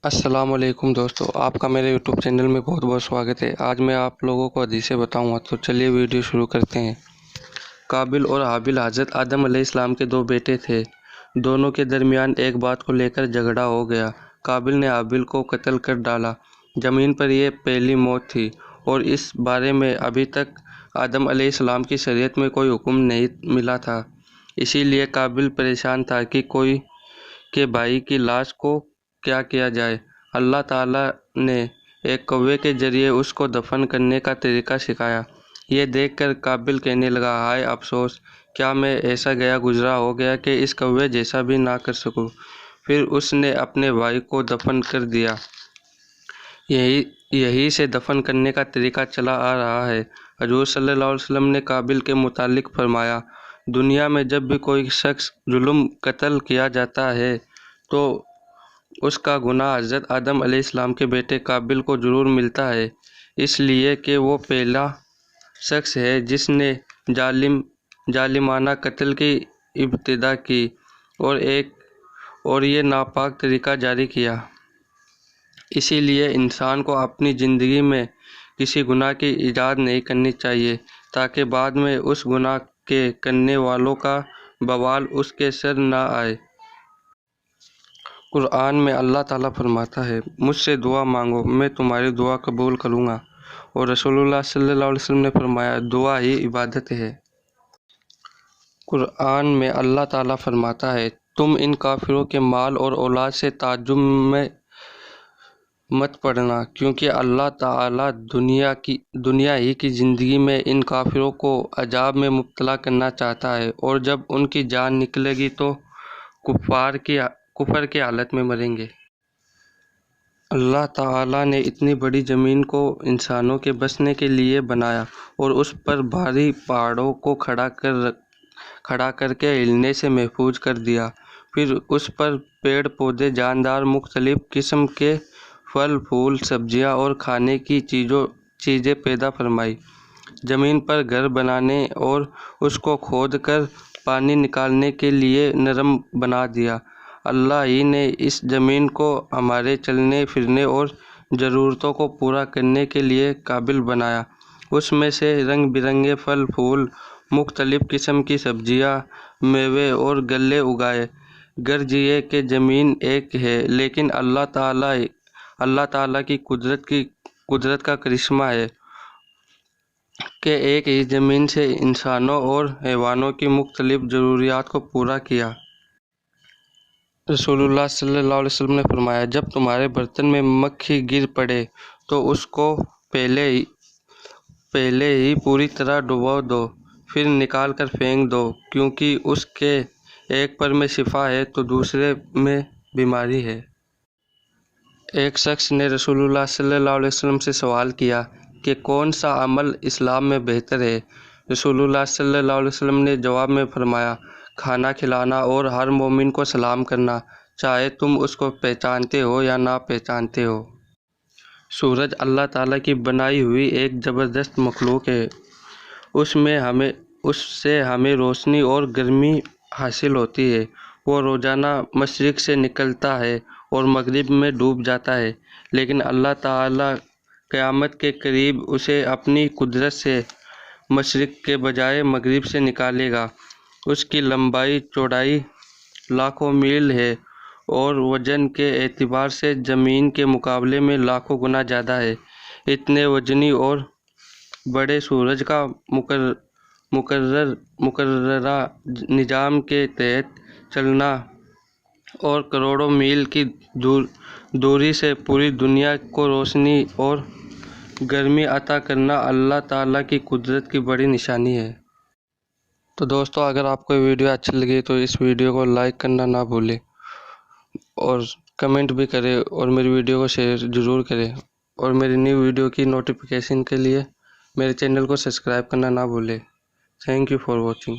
السلام علیکم دوستو، آپ کا میرے یوٹیوب چینل میں بہت بہت سواگت ہے۔ آج میں آپ لوگوں کو حدیثیں بتاؤں گا، تو چلیے ویڈیو شروع کرتے ہیں۔ قابل اور حابل حضرت آدم علیہ السلام کے دو بیٹے تھے۔ دونوں کے درمیان ایک بات کو لے کر جھگڑا ہو گیا۔ قابل نے حابل کو قتل کر ڈالا۔ زمین پر یہ پہلی موت تھی اور اس بارے میں ابھی تک آدم علیہ السلام کی شریعت میں کوئی حکم نہیں ملا تھا۔ اسی لیے قابل پریشان تھا کہ بھائی کی لاش کو کیا کیا جائے۔ اللہ تعالیٰ نے ایک کوے کے ذریعے اس کو دفن کرنے کا طریقہ سکھایا۔ یہ دیکھ کر قابل کہنے لگا، ہائے افسوس، کیا میں ایسا گیا گزرا ہو گیا کہ اس کوے جیسا بھی نہ کر سکوں۔ پھر اس نے اپنے بھائی کو دفن کر دیا۔ یہی سے دفن کرنے کا طریقہ چلا آ رہا ہے۔ حضور صلی اللہ علیہ وسلم نے قابل کے متعلق فرمایا، دنیا میں جب بھی کوئی شخص ظلم قتل کیا جاتا ہے تو اس کا گناہ حضرت آدم علیہ السلام کے بیٹے قابل کو ضرور ملتا ہے، اس لیے کہ وہ پہلا شخص ہے جس نے ظالمانہ قتل کی ابتدا کی اور یہ ناپاک طریقہ جاری کیا۔ اسی لیے انسان کو اپنی زندگی میں کسی گناہ کی ایجاد نہیں کرنی چاہیے تاکہ بعد میں اس گناہ کے کرنے والوں کا بوال اس کے سر نہ آئے۔ قرآن میں اللہ تعالیٰ فرماتا ہے، مجھ سے دعا مانگو، میں تمہاری دعا قبول کروں گا، اور رسول اللہ صلی اللہ علیہ وسلم نے فرمایا، دعا ہی عبادت ہے۔ قرآن میں اللہ تعالیٰ فرماتا ہے، تم ان کافروں کے مال اور اولاد سے تعجب میں مت پڑنا، کیونکہ اللہ تعالیٰ دنیا ہی کی زندگی میں ان کافروں کو عذاب میں مبتلا کرنا چاہتا ہے، اور جب ان کی جان نکلے گی تو کفر کی حالت میں مریں گے۔ اللہ تعالیٰ نے اتنی بڑی زمین کو انسانوں کے بسنے کے لیے بنایا اور اس پر بھاری پہاڑوں کو کھڑا کر کے ہلنے سے محفوظ کر دیا۔ پھر اس پر پیڑ پودے، جاندار، مختلف قسم کے پھل پھول، سبزیاں اور کھانے کی چیزیں پیدا فرمائی۔ زمین پر گھر بنانے اور اس کو کھود کر پانی نکالنے کے لیے نرم بنا دیا۔ اللہ ہی نے اس زمین کو ہمارے چلنے پھرنے اور ضرورتوں کو پورا کرنے کے لیے قابل بنایا۔ اس میں سے رنگ برنگے پھل پھول، مختلف قسم کی سبزیاں، میوے اور غلے اگائے۔ غرض یہ کہ زمین ایک ہے، لیکن اللہ تعالیٰ کی قدرت کا کرشمہ ہے کہ ایک ہی زمین سے انسانوں اور حیوانوں کی مختلف ضروریات کو پورا کیا۔ رسول اللہ صلی اللہ علیہ وسلم نے فرمایا، جب تمہارے برتن میں مکھی گر پڑے تو اس کو پہلے ہی پوری طرح ڈبو دو، پھر نکال کر پھینک دو، کیونکہ اس کے ایک پر میں شفا ہے تو دوسرے میں بیماری ہے۔ ایک شخص نے رسول اللہ صلی اللہ علیہ وسلم سے سوال کیا کہ کون سا عمل اسلام میں بہتر ہے؟ رسول اللہ صلی اللہ علیہ وسلم نے جواب میں فرمایا، کھانا کھلانا اور ہر مومن کو سلام کرنا، چاہے تم اس کو پہچانتے ہو یا نہ پہچانتے ہو۔ سورج اللہ تعالیٰ کی بنائی ہوئی ایک زبردست مخلوق ہے۔ اس سے ہمیں روشنی اور گرمی حاصل ہوتی ہے۔ وہ روزانہ مشرق سے نکلتا ہے اور مغرب میں ڈوب جاتا ہے، لیکن اللہ تعالیٰ قیامت کے قریب اسے اپنی قدرت سے مشرق کے بجائے مغرب سے نکالے گا۔ اس کی لمبائی چوڑائی لاکھوں میل ہے اور وزن کے اعتبار سے زمین کے مقابلے میں لاکھوں گنا زیادہ ہے۔ اتنے وزنی اور بڑے سورج کا مقررہ نظام کے تحت چلنا اور کروڑوں میل کی دوری سے پوری دنیا کو روشنی اور گرمی عطا کرنا اللہ تعالیٰ کی قدرت کی بڑی نشانی ہے۔ تو دوستو، اگر آپ کو یہ ویڈیو اچھی لگی تو اس ویڈیو کو لائک کرنا نہ بھولیں، اور کمنٹ بھی کریں، اور میری ویڈیو کو شیئر ضرور کریں، اور میری نیو ویڈیو کی نوٹیفیکیشن کے لیے میرے چینل کو سبسکرائب کرنا نہ بھولیں۔ Thank you for watching.